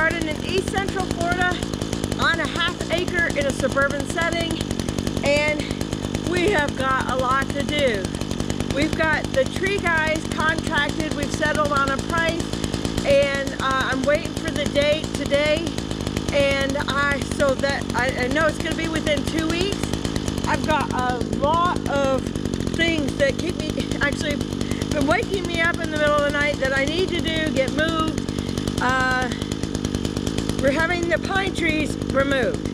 garden in East Central Florida on a ½ acre in a suburban setting, and we have got a lot to do. We've got the tree guys contracted, we've settled on a price, and I'm waiting for the date today, and I know it's going to be within 2 weeks. I've got a lot of things that keep me, actually been waking me up in the middle of the night that I need to do, get moved. We're having the pine trees removed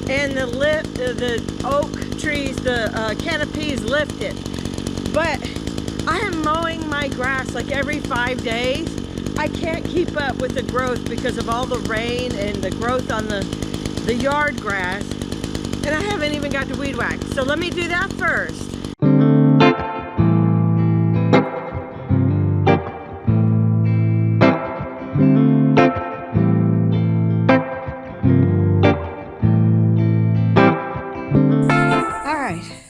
and the oak trees, the canopies lifted. But I am mowing my grass like every 5 days. I can't keep up with the growth because of all the rain and the growth on the yard grass. And I haven't even got to weed whack. So let me do that first.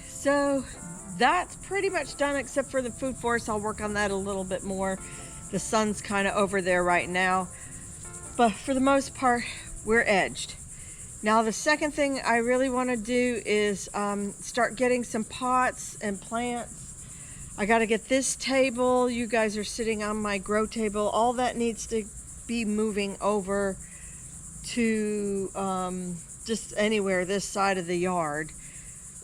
So that's pretty much done except for the food forest. I'll work on that a little bit more. The sun's kind of over there right now, but for the most part we're edged. Now the second thing I really want to do is start getting some pots and plants. I got to get this table. You guys are sitting on my grow table. All that needs to be moving over to just anywhere this side of the yard.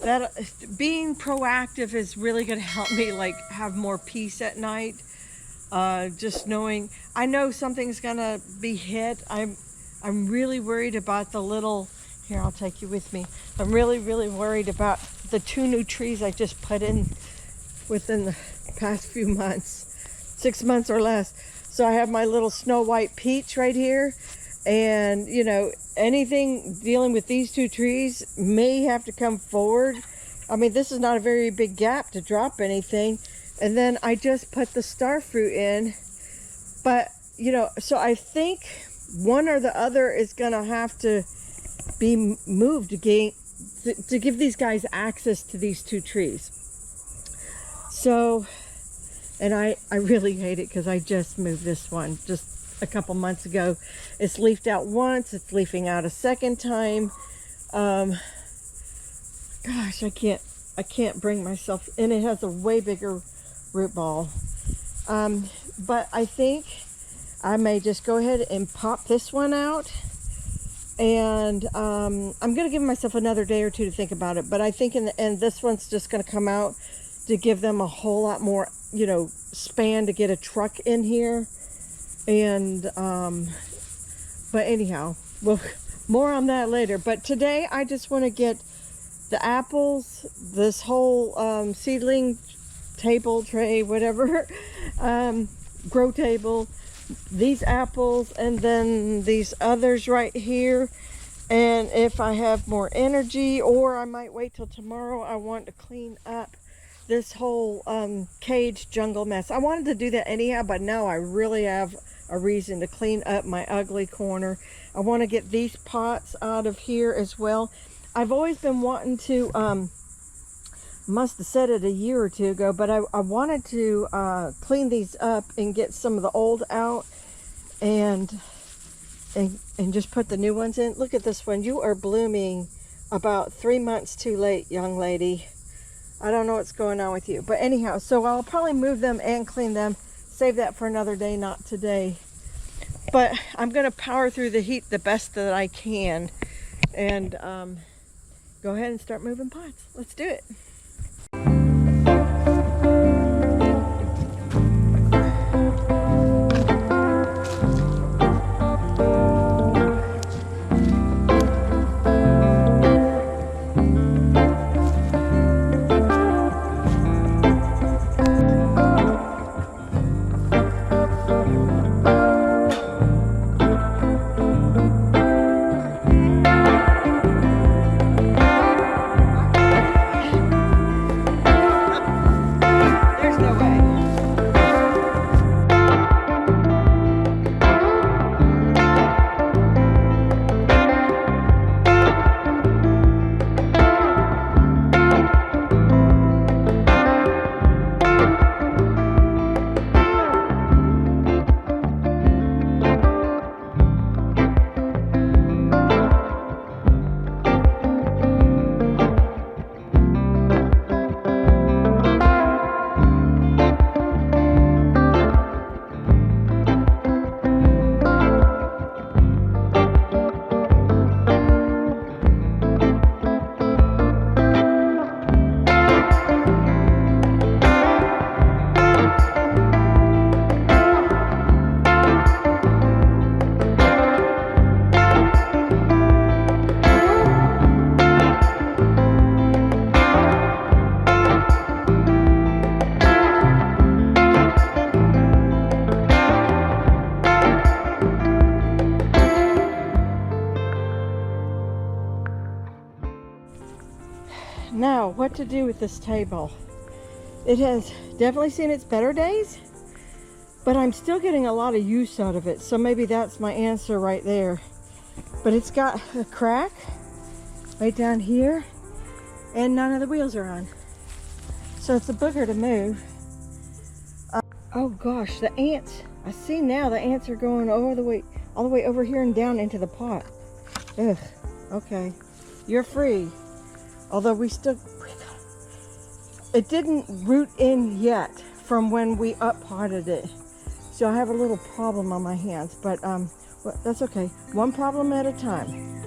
That being proactive is really going to help me like have more peace at night. Just knowing, I know something's going to be hit. I'm really worried about the little, here I'll take you with me. I'm really worried about the 2 new trees I just put in within the past few months, 6 months or less. So I have my little snow white peach right here. And, you know, anything dealing with these 2 trees may have to come forward. I mean, this is not a very big gap to drop anything. And then I just put the star fruit in. But, you know, so I think one or the other is going to have to be moved to give these guys access to these 2 trees. So, and I really hate it because I just moved this one just a couple months ago. It's leafed out once, it's leafing out a second time. Gosh, I can't bring myself, and it has a way bigger root ball. But I think I may just go ahead and pop this one out, and I'm gonna give myself another day or 2 to think about it. But I think in the end this one's just gonna come out to give them a whole lot more, you know, span to get a truck in here. And but anyhow, well, more on that later. But today I just want to get the apples, this whole seedling table, tray, whatever, grow table, these apples, and then these others right here. And if I have more energy, or I might wait till tomorrow, I want to clean up this whole cage jungle mess. I wanted to do that anyhow, but now I really have a reason to clean up my ugly corner. I want to get these pots out of here as well. I've always been wanting to, must have said it a year or 2 ago, but I wanted to clean these up and get some of the old out and just put the new ones in. Look at this one. You are blooming about 3 months too late, young lady. I don't know what's going on with you. But anyhow, so I'll probably move them and clean them. Save that for another day, not today. But I'm going to power through the heat the best that I can. And go ahead and start moving pots. Let's do it. know what to do with this table. It has definitely seen its better days, but I'm still getting a lot of use out of it. So maybe that's my answer right there. But it's got a crack right down here, and none of the wheels are on. So it's a booger to move. Oh gosh, the ants. I see now the ants are going all the way over here and down into the pot. Ugh, okay. You're free. Although it didn't root in yet from when we up-potted it. So I have a little problem on my hands, but well, that's okay. One problem at a time.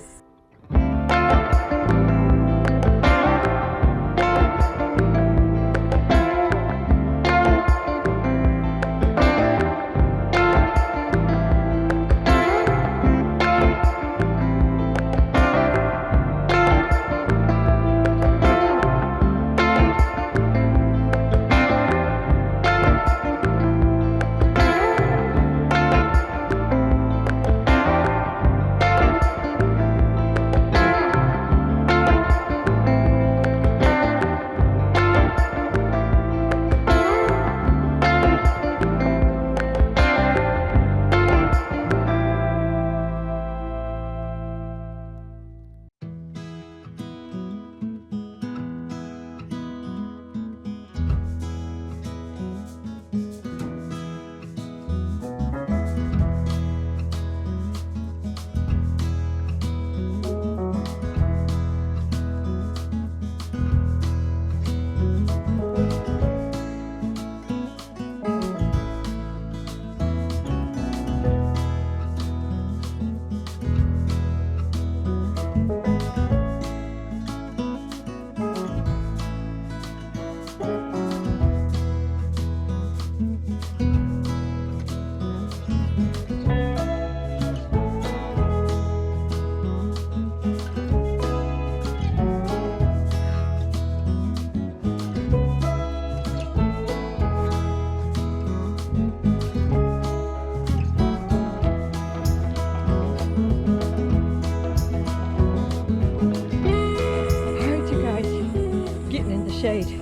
Shade.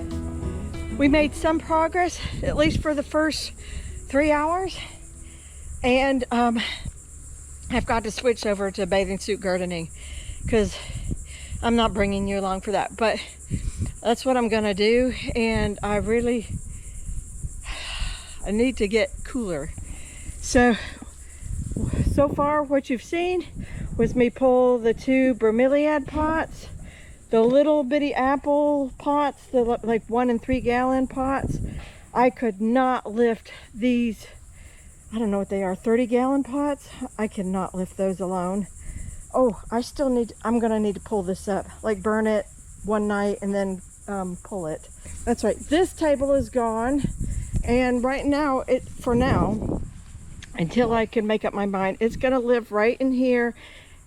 We made some progress, at least for the first 3 hours, and I've got to switch over to bathing suit gardening because I'm not bringing you along for that, but that's what I'm gonna do. And I need to get cooler. So far what you've seen was me pull the 2 bromeliad pots, the little bitty apple pots, the like 1 and 3 gallon pots. I could not lift these, I don't know what they are, 30 gallon pots. I cannot lift those alone. Oh, I'm gonna need to pull this up, like burn it one night and then pull it. That's right, this table is gone. And right now, for now, until I can make up my mind, it's gonna live right in here.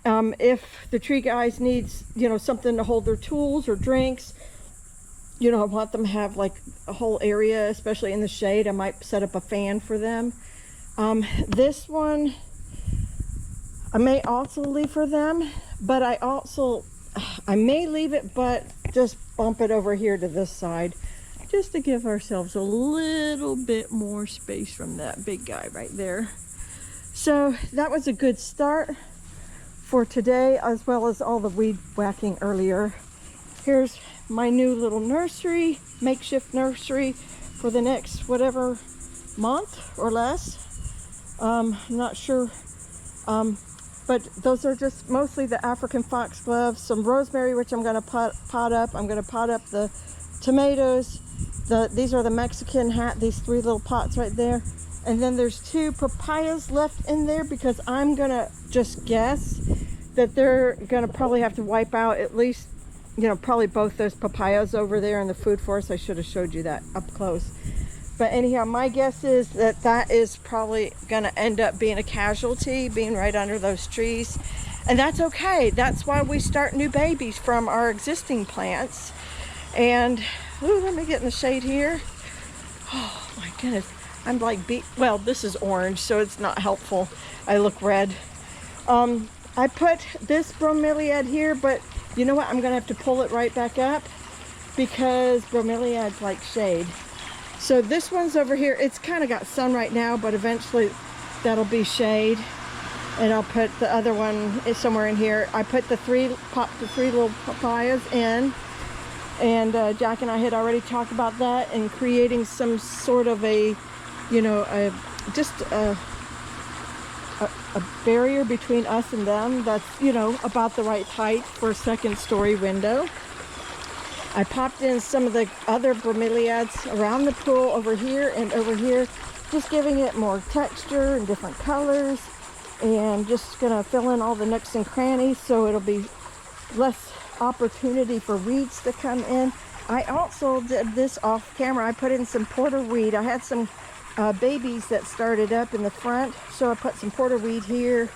If the tree guys needs, something to hold their tools or drinks, I want them to have like a whole area, especially in the shade. I might set up a fan for them. This one, I may also leave for them, but I may leave it, but just bump it over here to this side, just to give ourselves a little bit more space from that big guy right there. So that was a good start for today, as well as all the weed whacking earlier. Here's my new little nursery, makeshift nursery for the next whatever month or less. I'm not sure, but those are just mostly the African foxglove, some rosemary, which I'm going to pot up. I'm going to pot up the tomatoes. These are the Mexican these 3 little pots right there. And then there's 2 papayas left in there because I'm gonna just guess that they're gonna probably have to wipe out at least, probably both those papayas over there in the food forest. I should have showed you that up close. But anyhow, my guess is that is probably gonna end up being a casualty, being right under those trees. And that's okay. That's why we start new babies from our existing plants. And, let me get in the shade here. Oh my goodness. I'm like, well, this is orange, so it's not helpful. I look red. I put this bromeliad here, but you know what? I'm gonna have to pull it right back up because bromeliads like shade. So this one's over here. It's kind of got sun right now, but eventually that'll be shade. And I'll put the other one somewhere in here. I put popped the three little papayas in. And Jack and I had already talked about that and creating some sort of a, you know, just a barrier between us and them that's, you know, about the right height for a second story window. I popped in some of the other bromeliads around the pool over here and over here, just giving it more texture and different colors, and just gonna fill in all the nooks and crannies so it'll be less opportunity for weeds to come in. I also did this off camera. I put in some porterweed. I had some babies that started up in the front, so I put some porterweed here.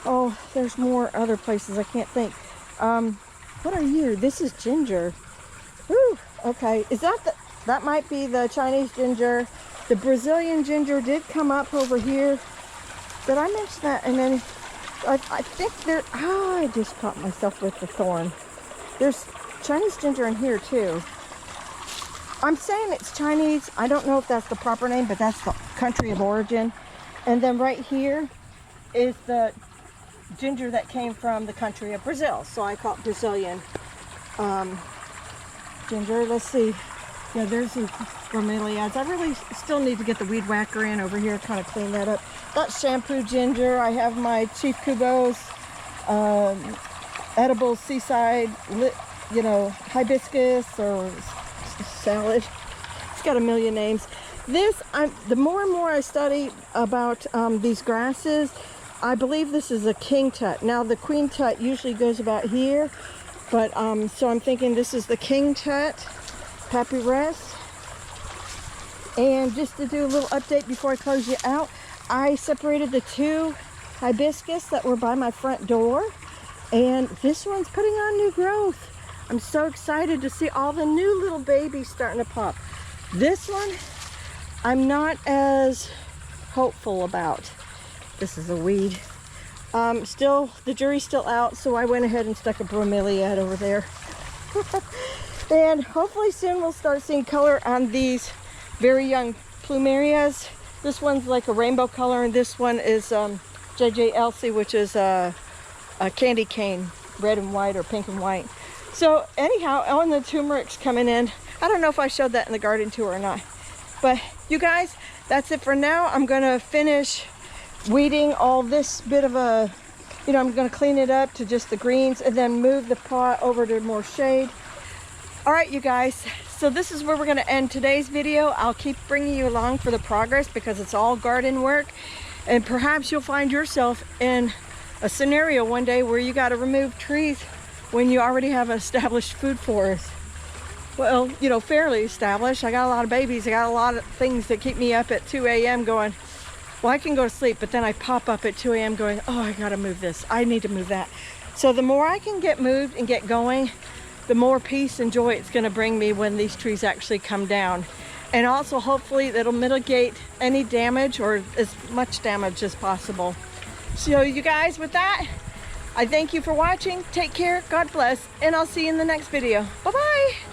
Oh, there's more other places I can't think. What are you? This is ginger. Ooh, okay. Is that might be the Chinese ginger. The Brazilian ginger did come up over here. Did I mention that? And then I think I just caught myself with the thorn. There's Chinese ginger in here too. I'm saying it's Chinese. I don't know if that's the proper name, but that's the country of origin. And then right here is the ginger that came from the country of Brazil. So I call it Brazilian ginger. Let's see. Yeah, there's the bromeliads. I really still need to get the weed whacker in over here, kind of clean that up. That's shampoo ginger. I have my Chief Kubo's edible seaside, you know, hibiscus or salad. It's got a million names. The more and more I study about these grasses, I believe this is a king tut. Now the queen tut usually goes about here, but so I'm thinking this is the king tut. Papyrus. And just to do a little update before I close you out, I separated the two hibiscus that were by my front door, and this one's putting on new growth. I'm so excited to see all the new little babies starting to pop. This one I'm not as hopeful about. This is a weed. Still, the jury's still out, so I went ahead and stuck a bromeliad over there. And hopefully soon we'll start seeing color on these very young plumerias. This one's like a rainbow color, and this one is JJ Elsie, which is a candy cane, red and white or pink and white. So anyhow, on the turmeric's coming in. I don't know if I showed that in the garden tour or not. But you guys, that's it for now. I'm gonna finish weeding all this bit of a, you know, I'm gonna clean it up to just the greens and then move the pot over to more shade. All right, you guys, so this is where we're gonna end today's video. I'll keep bringing you along for the progress because it's all garden work, and perhaps you'll find yourself in a scenario one day where you gotta remove trees when you already have an established food forest. Well, you know, fairly established. I got a lot of babies. I got a lot of things that keep me up at 2 a.m. going, well, I can go to sleep, but then I pop up at 2 a.m. going, oh, I gotta move this. I need to move that. So the more I can get moved and get going, the more peace and joy it's going to bring me when these trees actually come down. And also hopefully that'll mitigate any damage or as much damage as possible. So you guys, with that, I thank you for watching. Take care, God bless, and I'll see you in the next video. Bye-bye.